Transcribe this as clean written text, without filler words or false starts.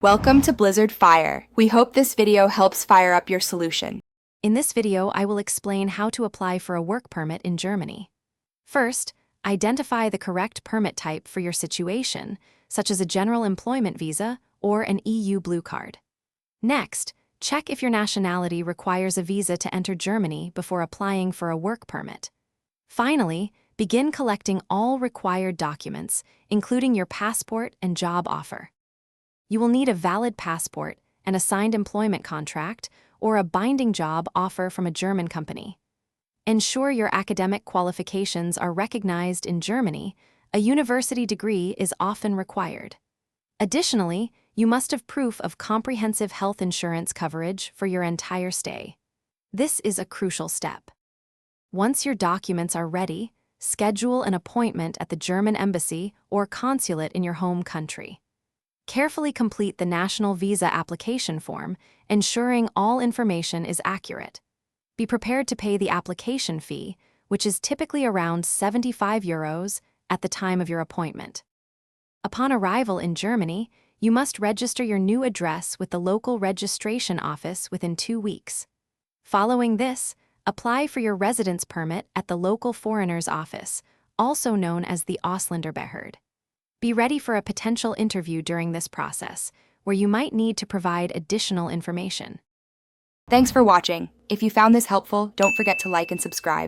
Welcome to Blizzard Fire. We hope this video helps fire up your solution. In this video, I will explain how to apply for a work permit in Germany. First, identify the correct permit type for your situation, such as a general employment visa or an EU Blue Card. Next, check if your nationality requires a visa to enter Germany before applying for a work permit. Finally, begin collecting all required documents, including your passport and job offer. You will need a valid passport, an assigned employment contract, or a binding job offer from a German company. Ensure your academic qualifications are recognized in Germany. A university degree is often required. Additionally, you must have proof of comprehensive health insurance coverage for your entire stay. This is a crucial step. Once your documents are ready, schedule an appointment at the German embassy or consulate in your home country. Carefully complete the national visa application form, ensuring all information is accurate. Be prepared to pay the application fee, which is typically around €75 at the time of your appointment. Upon arrival in Germany, you must register your new address with the local registration office within 2 weeks. Following this, apply for your residence permit at the local foreigners office, also known as the Ausländerbehörde. Be ready for a potential interview during this process, where you might need to provide additional information. Thanks for watching. If you found this helpful, don't forget to like and subscribe.